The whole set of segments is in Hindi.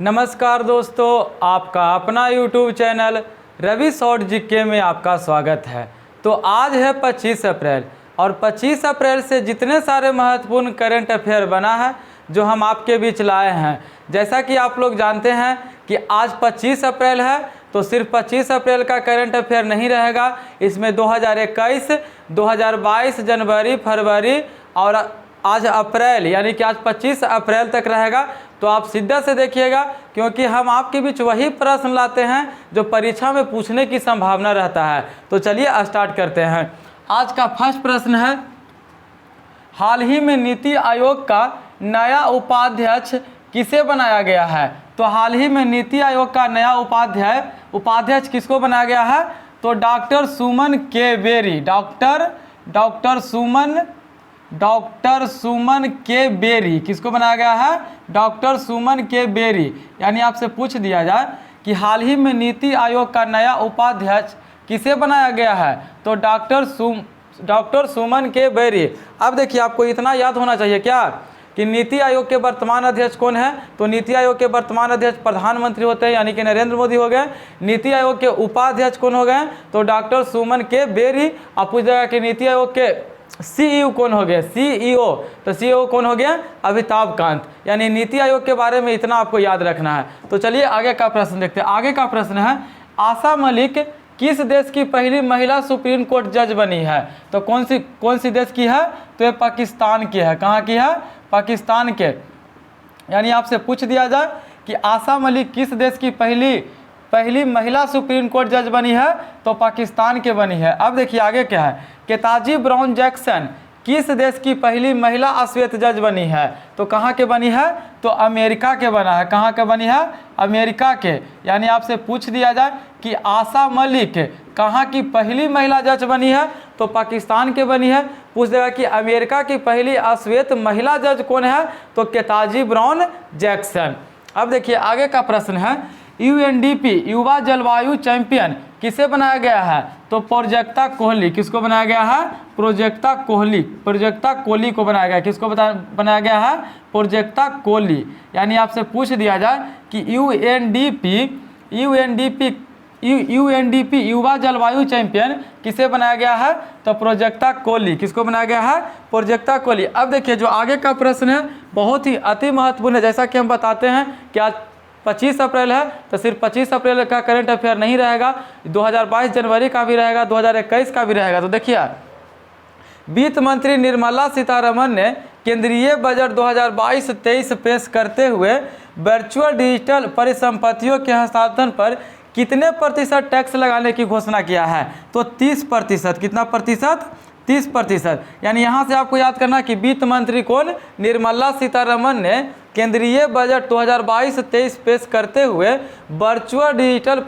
नमस्कार दोस्तों, आपका अपना YouTube channel Ravi short GK में आपका स्वागत है। तो आज है 25 अप्रैल और 25 अप्रैल से जितने सारे महत्वपूर्ण करंट अफेयर बना है जो हम आपके बीच लाए हैं। जैसा कि आप लोग जानते हैं कि आज 25 अप्रैल है, तो सिर्फ 25 अप्रैल का करंट अफेयर नहीं रहेगा। इसमें 2021, 2022 जनवरी, फरवरी और आज अप्रैल यानी कि आज 25 अप्रैल तक रहेगा। तो आप शिद्दत से देखिएगा, क्योंकि हम आपके बीच वही प्रश्न लाते हैं जो परीक्षा में पूछने की संभावना रहता है। तो चलिए स्टार्ट करते हैं। आज का फर्स्ट प्रश्न है, हाल ही में नीति आयोग का नया उपाध्यक्ष किसे बनाया गया है? तो हाल ही में नीति आयोग का नया उपाध्यक्ष किसको बनाया गया है? तो डॉक्टर सुमन के बेरी। डॉक्टर सुमन के बेरी किसको बनाया गया है? डॉक्टर सुमन के बेरी। यानी आपसे पूछ दिया जाए कि हाल ही में नीति आयोग का नया उपाध्यक्ष किसे बनाया गया है? तो डॉक्टर सुमन के बेरी। अब देखिए, आपको इतना याद होना चाहिए क्या कि नीति आयोग के वर्तमान अध्यक्ष कौन है? तो नीति आयोग के वर्तमान अध्यक्ष प्रधानमंत्री होते हैं, यानी कि नरेंद्र मोदी हो गए। नीति आयोग के उपाध्यक्ष कौन हो गए? तो डॉक्टर सुमन के बेरी। आप पूछ जाएगा कि नीति आयोग के सीईओ कौन हो गया? सीईओ, तो सीईओ कौन हो गया? अमिताभ कांत। यानी नीति आयोग के बारे में इतना आपको याद रखना है। तो चलिए आगे का प्रश्न देखते हैं। आगे का प्रश्न है, आशा मलिक किस देश की पहली महिला सुप्रीम कोर्ट जज बनी है? तो कौन सी देश की है? तो ये पाकिस्तान की है। कहाँ की है? पाकिस्तान के। यानी आपसे पूछ दिया जाए कि आशा मलिक किस देश की पहली महिला सुप्रीम कोर्ट जज बनी है? तो पाकिस्तान के बनी है। अब देखिए आगे क्या है, केताजी ब्राउन जैक्सन किस देश की पहली महिला अश्वेत जज बनी है? तो कहाँ के बनी है? तो अमेरिका के बना है। कहाँ के बनी है? अमेरिका के। यानी आपसे पूछ दिया जाए कि आशा मलिक कहाँ की पहली महिला जज बनी है? तो पाकिस्तान के बनी है। पूछ देगा कि अमेरिका की पहली अश्वेत महिला जज कौन है? तो केताजी ब्राउन जैक्सन। अब देखिए आगे का प्रश्न है, यूएनडीपी युवा जलवायु चैंपियन किसे बनाया गया है? तो प्रोजेक्टा कोहली। किसको बनाया गया है? प्रोजेक्टा कोहली को बनाया गया। किसको बनाया गया है? प्रोजेक्टा कोहली। यानी आपसे पूछ दिया जाए कि यूएनडीपी युवा जलवायु चैंपियन किसे बनाया गया है? तो प्रोजेक्टा कोहली। किसको बनाया गया है? प्रोजेक्टा कोहली। अब देखिए जो आगे का प्रश्न है बहुत ही अति महत्वपूर्ण है। जैसा कि हम बताते हैं कि आज 25 अप्रैल है, तो सिर्फ 25 अप्रैल का करंट अफेयर नहीं रहेगा, 2022 जनवरी का भी रहेगा, 2021 का भी रहेगा। तो देखिए, वित्त मंत्री निर्मला सीतारमण ने केंद्रीय बजट 2022-23 पेश करते हुए वर्चुअल डिजिटल परिसंपत्तियों के हस्तांतरण पर कितने प्रतिशत टैक्स लगाने की घोषणा किया है? तो 30%। कितना प्रतिशत? 30%। यानी यहाँ से आपको याद करना कि वित्त मंत्री कौन? निर्मला सीतारमण ने केंद्रीय बजट 2022-23 पेश करते हुए वर्चुअल डिजिटल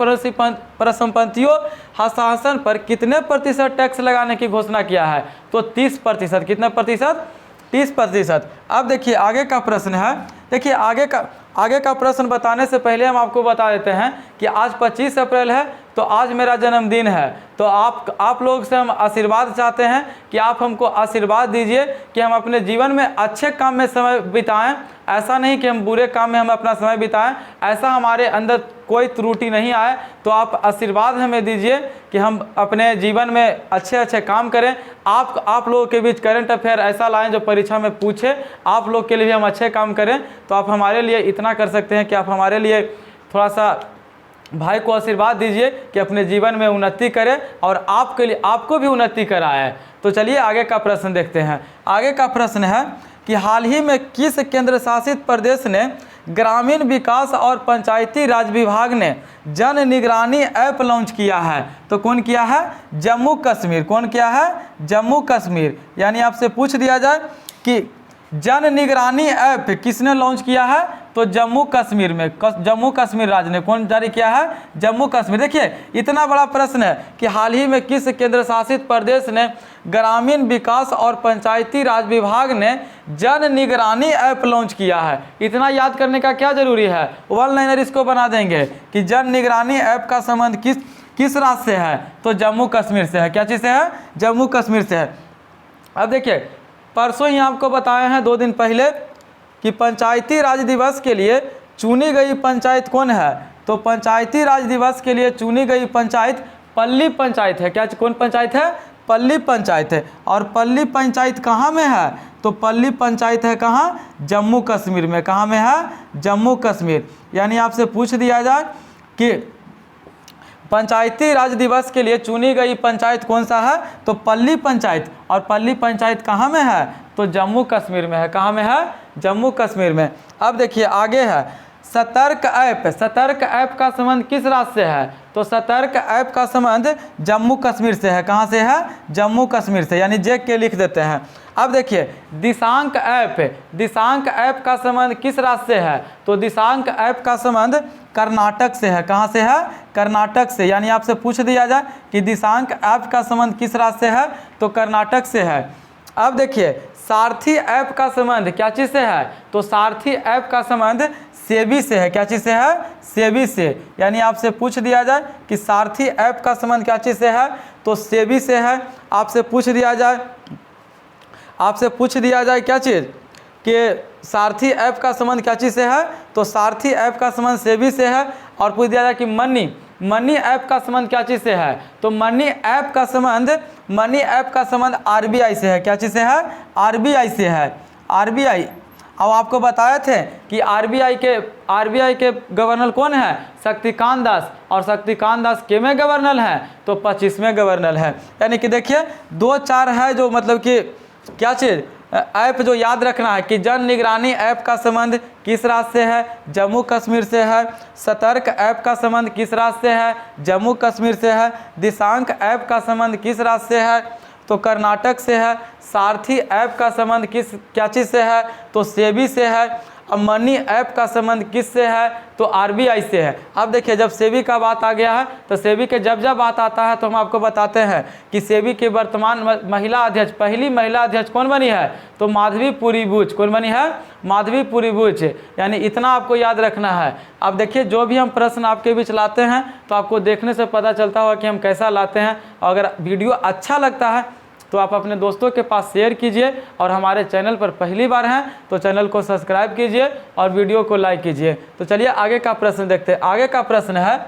परिसंपत्तियों हस्तांतरण पर कितने प्रतिशत टैक्स लगाने की घोषणा किया है? तो 30%। कितना प्रतिशत? 30%। अब देखिए आगे का प्रश्न है। देखिए आगे का प्रश्न बताने से पहले हम आपको बता देते हैं कि आज 25 अप्रैल है, तो आज मेरा जन्मदिन है। तो आप लोग से हम आशीर्वाद चाहते हैं कि आप हमको आशीर्वाद दीजिए कि हम अपने जीवन में अच्छे काम में समय बिताएं। ऐसा नहीं कि हम बुरे काम में हम अपना समय बिताएं, ऐसा हमारे अंदर कोई त्रुटि नहीं आए। तो आप आशीर्वाद हमें दीजिए कि हम अपने जीवन में अच्छे काम करें। आप लोगों के बीच करंट अफेयर ऐसा लाएं जो परीक्षा में पूछे। आप लोग के लिए भी हम अच्छे काम करें। तो आप हमारे लिए इतना कर सकते हैं कि आप हमारे लिए थोड़ा सा भाई को आशीर्वाद दीजिए कि अपने जीवन में उन्नति करें और आपको भी उन्नति कराए। तो चलिए आगे का प्रश्न देखते हैं। आगे का प्रश्न है कि हाल ही में किस केंद्र शासित प्रदेश ने ग्रामीण विकास और पंचायती राज विभाग ने जन निगरानी ऐप लॉन्च किया है? तो कौन किया है? जम्मू कश्मीर। कौन किया है? जम्मू कश्मीर। यानी आपसे पूछ दिया जाए कि जन निगरानी ऐप किसने लॉन्च किया है? तो जम्मू कश्मीर में, जम्मू कश्मीर राज्य ने। कौन जारी किया है? जम्मू कश्मीर। देखिए इतना बड़ा प्रश्न है कि हाल ही में किस केंद्र शासित प्रदेश ने ग्रामीण विकास और पंचायती राज विभाग ने जन निगरानी ऐप लॉन्च किया है। इतना याद करने का क्या जरूरी है? वन लाइनर इसको बना देंगे कि जन निगरानी ऐप का संबंध किस राज्य से है? तो जम्मू कश्मीर से है। क्या चीज़ से है? जम्मू कश्मीर से है। अब देखिए परसों ही आपको बताए हैं 2 दिन पहले कि पंचायती राज दिवस के लिए चुनी गई पंचायत कौन है? तो पंचायती राज दिवस के लिए चुनी गई पंचायत पल्ली पंचायत है। क्या कौन पंचायत है? पल्ली पंचायत है। और पल्ली पंचायत कहाँ में है? तो पल्ली पंचायत है कहाँ? जम्मू कश्मीर में। कहाँ में है? जम्मू कश्मीर। यानी आपसे पूछ दिया जाए कि पंचायती राज दिवस के लिए चुनी गई पंचायत कौन सा है? तो पल्ली पंचायत। और पल्ली पंचायत कहाँ में है? तो जम्मू कश्मीर में है। कहाँ में है? जम्मू कश्मीर में। अब देखिए आगे है सतर्क ऐप। सतर्क ऐप का संबंध किस राज्य से है? तो सतर्क ऐप का संबंध जम्मू कश्मीर से है। कहाँ से है? जम्मू कश्मीर से। यानी जे के लिख देते हैं। अब देखिए दिशांक ऐप। दिशांक ऐप का संबंध किस राज्य से है? तो दिशांक ऐप का संबंध कर्नाटक से है। कहाँ से है? कर्नाटक से। यानी आपसे पूछ दिया जाए कि दिशांक ऐप का संबंध किस राज्य से है? तो कर्नाटक से है। अब देखिए सारथी ऐप का संबंध क्या चीज़ से है? तो सारथी ऐप का संबंध सेबी से है। क्या चीज़ से है? सेबी से। यानी आपसे पूछ दिया जाए कि सारथी ऐप का संबंध क्या चीज़ से है? तो सेबी से है। आपसे पूछ दिया जाए क्या चीज़ कि सारथी ऐप का संबंध क्या चीज़ से है? तो सारथी ऐप का संबंध सेबी से है। और पूछ दिया जाए कि मनी ऐप का संबंध क्या चीज़ से है? तो मनी ऐप का संबंध आरबीआई से है। क्या चीज़ से है? आरबीआई से है। आरबीआई। अब आपको बताए थे कि आरबीआई के गवर्नर कौन है? शक्तिकांत दास। और शक्तिकांत दास के में गवर्नर है? तो 25वें गवर्नर है। यानी कि देखिए 2-4 है जो मतलब कि क्या चीज़ ऐप जो याद रखना है कि जन निगरानी ऐप का संबंध किस राज्य से है? जम्मू कश्मीर से है। सतर्क ऐप का संबंध किस राज्य से है? जम्मू कश्मीर से है। दिशांक ऐप का संबंध किस राज्य से है? तो कर्नाटक से है। सारथी ऐप का संबंध क्या चीज़ से है? तो सेबी से है। अब मनी ऐप का संबंध किस से है? तो आरबीआई से है। अब देखिए जब सेबी का बात आ गया है तो सेबी के जब बात आता है तो हम आपको बताते हैं कि सेबी की वर्तमान महिला अध्यक्ष, पहली महिला अध्यक्ष कौन बनी है? तो माधवीपुरी बुच। कौन बनी है? माधवीपुरी बुच। यानी इतना आपको याद रखना है। अब देखिए जो भी हम प्रश्न आपके बीच लाते हैं तो आपको देखने से पता चलता होगा कि हम कैसा लाते हैं। अगर वीडियो अच्छा लगता है तो आप अपने दोस्तों के पास शेयर कीजिए। और हमारे चैनल पर पहली बार हैं तो चैनल को सब्सक्राइब कीजिए और वीडियो को लाइक कीजिए। तो चलिए आगे का प्रश्न देखते हैं। आगे का प्रश्न है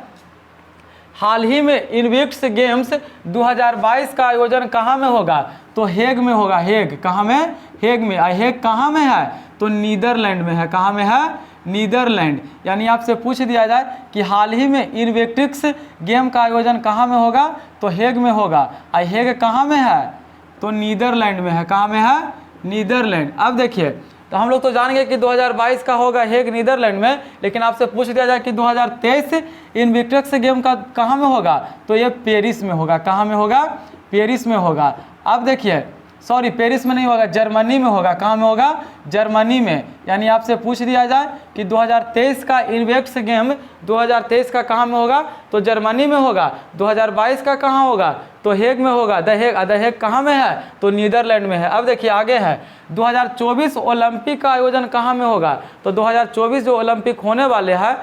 हाल ही में इन्विक्स गेम्स 2022 का आयोजन कहाँ में होगा? तो हेग में होगा। हेग। कहाँ में? हेग में। हेग कहाँ में है? तो नीदरलैंड में है। कहाँ में है? नीदरलैंड। यानी आपसे पूछ दिया जाए कि हाल ही में इन्विक्टिक्स गेम का आयोजन कहाँ में होगा? तो हेग में होगा। हेग कहाँ में है? तो नीदरलैंड में है। कहाँ में है? नीदरलैंड। अब देखिए तो हम लोग तो जान गए कि 2022 का होगा हेग नीदरलैंड में, लेकिन आपसे पूछ दिया जाए कि 2023 इन्विक्टिक्स गेम का कहाँ में होगा? तो ये पेरिस में होगा। कहाँ में होगा? पेरिस में होगा। अब देखिए सॉरी पेरिस में नहीं होगा, जर्मनी में होगा। कहाँ में होगा? जर्मनी में। यानी आपसे पूछ दिया जाए कि 2023 का इन्वेक्स गेम 2023 का कहाँ में होगा? तो जर्मनी में होगा। 2022 का कहाँ होगा? तो हेग में होगा। द हेग कहाँ में है? तो नीदरलैंड में है। अब देखिए आगे है 2024 ओलंपिक का आयोजन कहाँ में होगा? तो 2024 जो ओलंपिक होने वाले हैं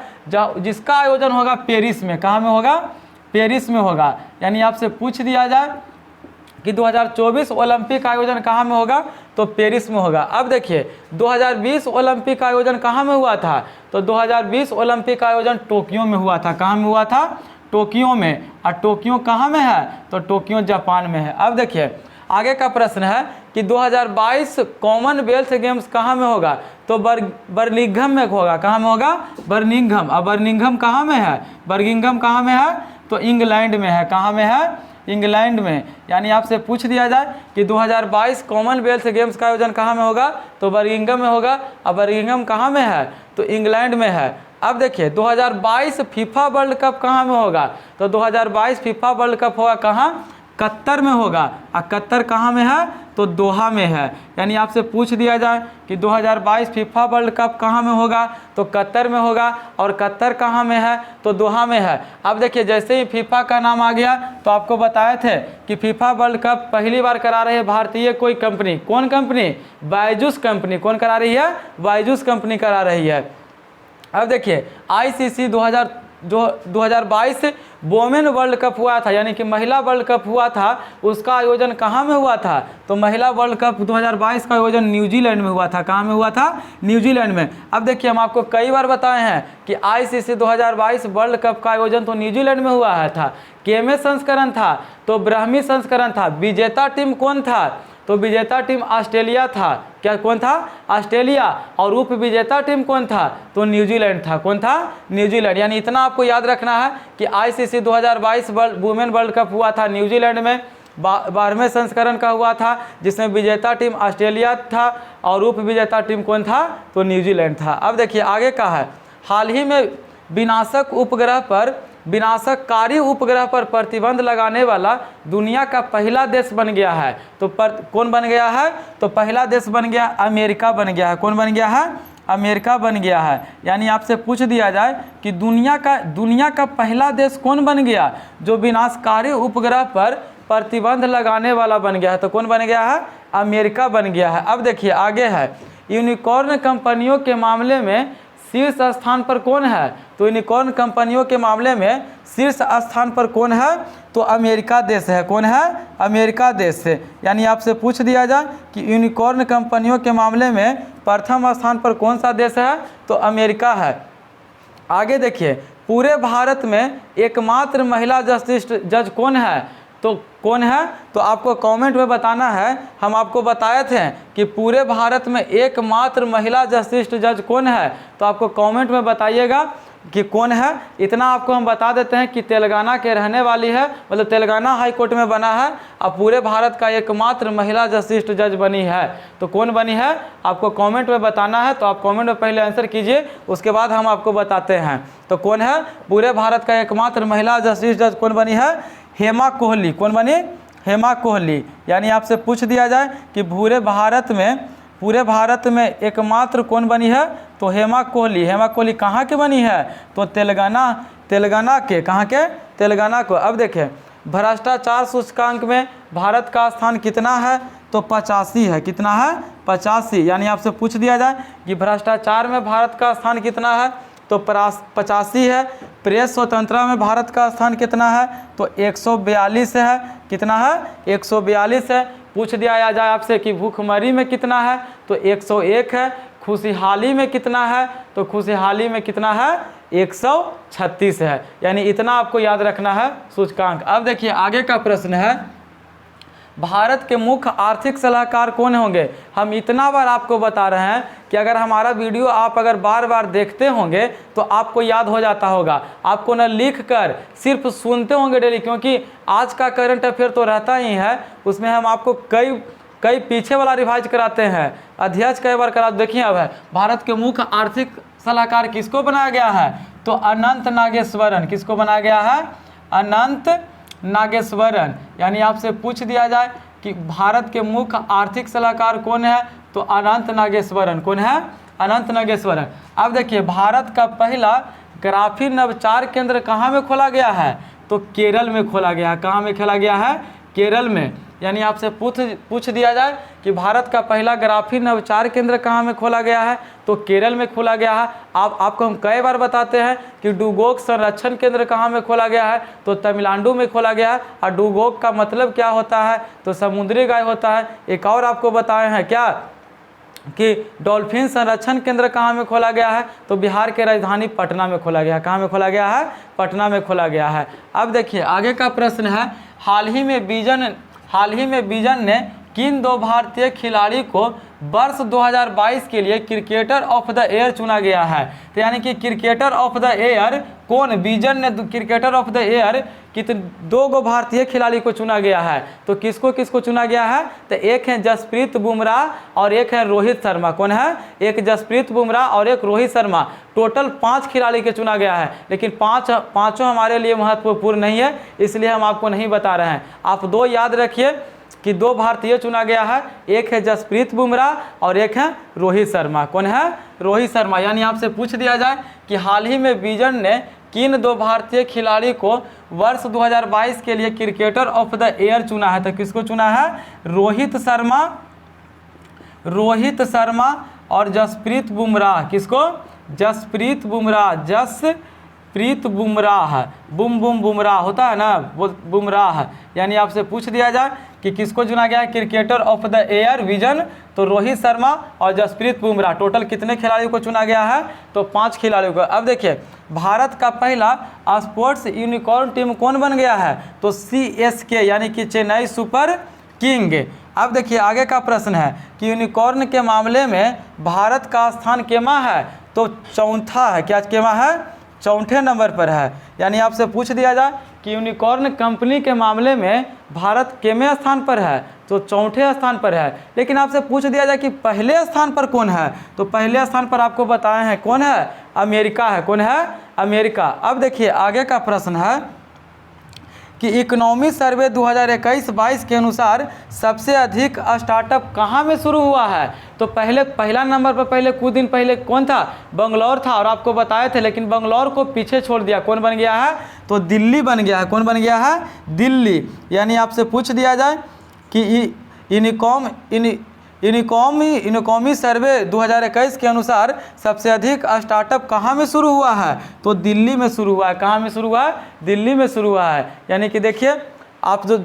जिसका आयोजन होगा पेरिस में। कहाँ में होगा? पेरिस में होगा। यानी आपसे पूछ दिया जाए कि 2024 ओलंपिक का आयोजन कहाँ में होगा? तो पेरिस में होगा। अब देखिए 2020 ओलंपिक का आयोजन कहाँ में हुआ था? तो 2020 ओलंपिक का आयोजन टोक्यो में हुआ था। कहाँ में हुआ था? टोक्यो में। और टोक्यो कहाँ में है? तो टोक्यो जापान में है। अब देखिए आगे का प्रश्न है कि 2022 कॉमनवेल्थ गेम्स कहाँ में होगा? तो बर्मिंघम में होगा। कहाँ में होगा? बर्मिंघम। अब बर्मिंघम कहाँ में है? बर्मिंघम कहाँ में है? तो इंग्लैंड में है। कहाँ में है? इंग्लैंड में। यानी आपसे पूछ दिया जाए कि 2022 कॉमनवेल्थ गेम्स का आयोजन कहाँ में होगा? तो बर्मिंघम में होगा। अब बर्मिंघम कहाँ में है? तो इंग्लैंड में है। अब देखिए 2022 फीफा वर्ल्ड कप कहाँ में होगा? तो 2022 फीफा वर्ल्ड कप होगा कहाँ? कतर में होगा। और कतर कहाँ में है? तो दोहा में है। यानी आपसे पूछ दिया जाए कि 2022 फीफा वर्ल्ड कप कहाँ में होगा? तो कतर में होगा। और कतर कहाँ में है? तो दोहा में है। अब देखिए जैसे ही फीफा का नाम आ गया तो आपको बताए थे कि फीफा वर्ल्ड कप पहली बार करा रही है भारतीय कोई कंपनी। कौन कंपनी? बायजूस कंपनी। कौन करा रही है? बायजूस कंपनी करा रही है। अब देखिए आईसीसी जो 2022 वोमेन वर्ल्ड कप हुआ था, यानी कि महिला वर्ल्ड कप हुआ था, उसका आयोजन कहाँ में हुआ था? तो महिला वर्ल्ड कप 2022 का आयोजन न्यूजीलैंड में हुआ था। कहाँ में हुआ था? न्यूजीलैंड में। अब देखिए, हम आपको कई बार बताए हैं कि आईसीसी 2022 वर्ल्ड कप का आयोजन तो न्यूजीलैंड में हुआ है था। केमे संस्करण था तो ब्राह्मी संस्करण था। विजेता टीम कौन था? तो विजेता टीम ऑस्ट्रेलिया था। क्या कौन था? ऑस्ट्रेलिया। और उप विजेता टीम कौन था? तो न्यूजीलैंड था। कौन था? न्यूजीलैंड। यानी इतना आपको याद रखना है कि आईसीसी 2022 वुमेन वर्ल्ड कप हुआ था न्यूजीलैंड में, 12वें संस्करण का हुआ था, जिसमें विजेता टीम ऑस्ट्रेलिया था और उप विजेता टीम कौन था? तो न्यूजीलैंड था। अब देखिए आगे का है, हाल ही में विनाशकारी उपग्रह पर प्रतिबंध लगाने वाला दुनिया का पहला देश बन गया है। तो कौन बन गया है? तो पहला देश बन गया अमेरिका बन गया है। कौन बन गया है? अमेरिका बन गया है। यानी आपसे पूछ दिया जाए कि दुनिया का पहला देश कौन बन गया जो विनाशकारी उपग्रह पर प्रतिबंध लगाने वाला बन गया है? तो कौन बन गया है? अमेरिका बन गया है। अब देखिए आगे है, यूनिकॉर्न कंपनियों के मामले में शीर्ष स्थान पर कौन है? तो यूनिकॉर्न कंपनियों के मामले में शीर्ष स्थान पर कौन है? तो अमेरिका देश है। कौन है? अमेरिका देश है। यानी आपसे पूछ दिया जाए कि यूनिकॉर्न कंपनियों के मामले में प्रथम स्थान पर कौन सा देश है? तो अमेरिका है। आगे देखिए, पूरे भारत में एकमात्र महिला जज कौन है? तो कौन है? तो आपको कमेंट में बताना है। हम आपको बताए थे कि पूरे भारत में एकमात्र महिला जज कौन है, तो आपको कमेंट में बताइएगा कि कौन है। इतना आपको हम बता देते हैं कि तेलंगाना के रहने वाली है, मतलब तेलंगाना हाई कोर्ट में बना है और पूरे भारत का एकमात्र महिला जज बनी है। तो कौन बनी है आपको कमेंट में बताना है। तो आप कमेंट में पहले आंसर कीजिए, उसके बाद हम आपको बताते हैं। तो कौन है पूरे भारत का एकमात्र महिला जज कौन बनी है? हेमा कोहली। कौन बनी? हेमा कोहली। यानी आपसे पूछ दिया जाए कि पूरे भारत में एकमात्र कौन बनी है? तो हेमा कोहली। हेमा कोहली कहाँ की बनी है? तो तेलंगाना के। कहाँ के? तेलंगाना को। अब देखें, भ्रष्टाचार सूचकांक में भारत का स्थान कितना है? तो 85 है। कितना है? 85। यानी आपसे पूछ दिया जाए कि भ्रष्टाचार में भारत का स्थान कितना है? तो 85 है। प्रेस स्वतंत्रता में भारत का स्थान कितना है? तो 142 है। कितना है? 142 है। पूछ दिया जाए आपसे कि भूखमरी में कितना है? तो 101 है। खुशहाली में कितना है? तो खुशहाली में कितना है? 136 है। यानी इतना आपको याद रखना है सूचकांक। अब देखिए आगे का प्रश्न है, भारत के मुख्य आर्थिक सलाहकार कौन होंगे? हम इतना बार आपको बता रहे हैं कि अगर हमारा वीडियो आप अगर बार बार देखते होंगे तो आपको याद हो जाता होगा। आपको न लिख कर सिर्फ सुनते होंगे डेली, क्योंकि आज का करंट अफेयर तो रहता ही है, उसमें हम आपको कई पीछे वाला रिवाइज कराते हैं। अध्यक्ष कई बार करा। देखिए अब है, भारत के मुख्य आर्थिक सलाहकार किसको बनाया गया है? तो अनंत नागेश्वरन। किसको बनाया गया है? अनंत नागेश्वरन। यानी आपसे पूछ दिया जाए कि भारत के मुख्य आर्थिक सलाहकार कौन है? तो अनंत नागेश्वरन। कौन है? अनंत नागेश्वरन। अब देखिए, भारत का पहला ग्राफीन नवचार केंद्र कहाँ में खोला गया है? तो केरल में खोला गया है। कहाँ में खोला गया है? केरल में। यानी आपसे पूछ दिया जाए कि भारत का पहला ग्राफीन नवचार केंद्र कहाँ में खोला गया है? तो केरल में खोला गया है। आपको हम कई बार बताते हैं कि डुगोक संरक्षण केंद्र कहाँ में खोला गया है? तो तमिलनाडु में खोला गया है। और डुगोक का मतलब क्या होता है? तो समुद्री गाय होता है। एक और आपको बताए हैं क्या कि डॉल्फिन संरक्षण केंद्र कहाँ में खोला गया है? तो बिहार के राजधानी पटना में खोला गया है। कहाँ में खोला गया है? पटना में खोला गया है। अब देखिए आगे का प्रश्न है, हाल ही में विजन ने किन 2 भारतीय खिलाड़ी को वर्ष 2022 के लिए क्रिकेटर ऑफ द ईयर चुना गया है? तो यानी कि क्रिकेटर ऑफ द ईयर कौन? विजन ने क्रिकेटर ऑफ द ईयर 2 भारतीय खिलाड़ी को चुना गया है। तो किसको चुना गया है? तो एक है जसप्रीत बुमराह और एक है रोहित शर्मा। कौन है? एक जसप्रीत बुमराह और एक रोहित शर्मा। टोटल 5 खिलाड़ी के चुना गया है, लेकिन पाँचों हमारे लिए महत्वपूर्ण नहीं है, इसलिए हम आपको नहीं बता रहे हैं। आप 2 याद रखिए कि 2 भारतीय चुना गया है, एक है जसप्रीत बुमराह और एक है रोहित शर्मा। कौन है? रोहित शर्मा। यानी आपसे पूछ दिया जाए कि हाल ही में विजन ने किन 2 भारतीय खिलाड़ी को वर्ष 2022 के लिए क्रिकेटर ऑफ द ईयर चुना है? तो किसको चुना है? रोहित शर्मा और जसप्रीत बुमराह। किसको? जसप्रीत जसप्रीत बुमराह, बुम बुम बुमराह होता है ना, वो बुमराह, यानी आपसे पूछ दिया जाए कि किसको चुना गया है cricketer of the year vision, तो रोहित शर्मा और जसप्रीत बुमराह। टोटल कितने खिलाड़ियों को चुना गया है, तो 5 खिलाड़ियों को। अब देखिए भारत का पहला स्पोर्ट्स यूनिकॉर्न टीम कौन बन गया है, तो CSK यानी कि चेन्नई सुपर किंग। अब देखिए आगे का प्रश्न है कि यूनिकॉर्न के मामले में भारत का स्थान केमा है, तो चौथा है। क्या केमा है, चौथे नंबर पर है। यानी आपसे पूछ दिया जाए कि यूनिकॉर्न कंपनी के मामले में भारत केवें स्थान पर है, तो चौथे स्थान पर है। लेकिन आपसे पूछ दिया जाए कि पहले स्थान पर कौन है, तो पहले स्थान पर आपको बताए हैं कौन है, अमेरिका है। कौन है, अमेरिका। अब देखिए आगे का प्रश्न है कि इकोनॉमी सर्वे 2021-22 के अनुसार सबसे अधिक स्टार्टअप कहाँ में शुरू हुआ है, तो पहला नंबर पर पहले कुछ दिन पहले कौन था, बंगलौर था, और आपको बताए थे, लेकिन बंगलौर को पीछे छोड़ दिया। कौन बन गया है, तो दिल्ली बन गया है। कौन बन गया है, दिल्ली। यानी आपसे पूछ दिया जाए कि इकोनॉमी सर्वे 2021 के अनुसार सबसे अधिक स्टार्टअप कहाँ में शुरू हुआ है, तो दिल्ली में शुरू हुआ है। कहाँ में शुरू हुआ है, दिल्ली में शुरू हुआ है। यानी कि देखिए आप जो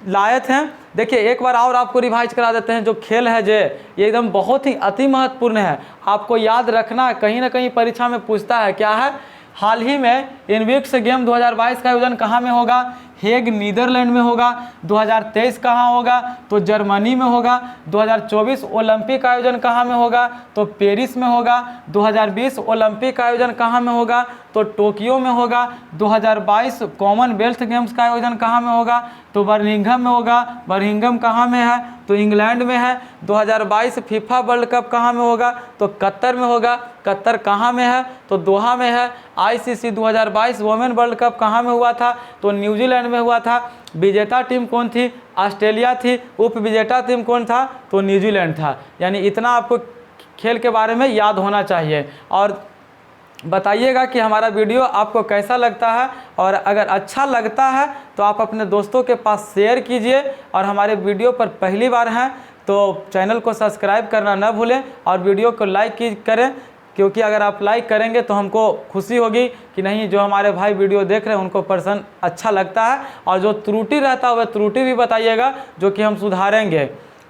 लाए थे, देखिए एक बार और आपको रिवाइज करा देते हैं। जो खेल है ये एकदम बहुत ही अति महत्वपूर्ण है, आपको याद रखना, कहीं ना कहीं परीक्षा में पूछता है। क्या है, हाल ही में इनविक्स गेम 2022 का आयोजन कहाँ में होगा, हेग नीदरलैंड में होगा। 2023 कहाँ होगा, तो जर्मनी में होगा। 2024 ओलंपिक का आयोजन कहाँ में होगा, तो पेरिस में होगा। 2020 ओलंपिक का आयोजन कहाँ में होगा, तो टोक्यो में होगा। 2022 कॉमनवेल्थ गेम्स का आयोजन कहाँ में होगा, तो बर्मिंघम में होगा। बर्मिंघम कहाँ में है, तो इंग्लैंड में है। 2022 फीफा वर्ल्ड कप कहाँ में होगा, तो कतर में होगा। कतर कहाँ में है, तो दोहा में है। ICC 2022 वुमेन वर्ल्ड कप कहाँ में हुआ था, तो न्यूजीलैंड में हुआ था। विजेता टीम कौन थी, ऑस्ट्रेलिया थी। उप विजेता टीम कौन था, तो न्यूजीलैंड था। यानी इतना आपको खेल के बारे में याद होना चाहिए। और बताइएगा कि हमारा वीडियो आपको कैसा लगता है, और अगर अच्छा लगता है तो आप अपने दोस्तों के पास शेयर कीजिए। और हमारे वीडियो पर पहली बार हैं तो चैनल को सब्सक्राइब करना न भूलें, और वीडियो को लाइक करें, क्योंकि अगर आप लाइक करेंगे तो हमको खुशी होगी कि नहीं, जो हमारे भाई वीडियो देख रहे हैं उनको पर्सन अच्छा लगता है। और जो त्रुटि रहता है वह त्रुटि भी बताइएगा, जो कि हम सुधारेंगे।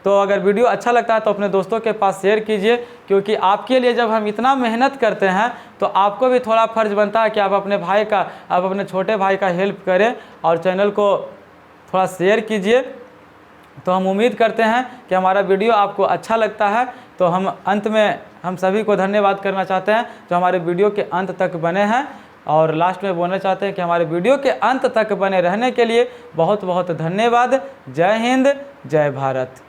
तो अगर वीडियो अच्छा लगता है तो अपने दोस्तों के पास शेयर कीजिए, क्योंकि आपके लिए जब हम इतना मेहनत करते हैं तो आपको भी थोड़ा फर्ज बनता है कि आप अपने छोटे भाई का हेल्प करें और चैनल को थोड़ा शेयर कीजिए। तो हम उम्मीद करते हैं कि हमारा वीडियो आपको अच्छा लगता है। तो हम अंत में हम सभी को धन्यवाद करना चाहते हैं जो हमारे वीडियो के अंत तक बने हैं, और लास्ट में बोलना चाहते हैं कि हमारे वीडियो के अंत तक बने रहने के लिए बहुत बहुत धन्यवाद। जय हिंद, जय भारत।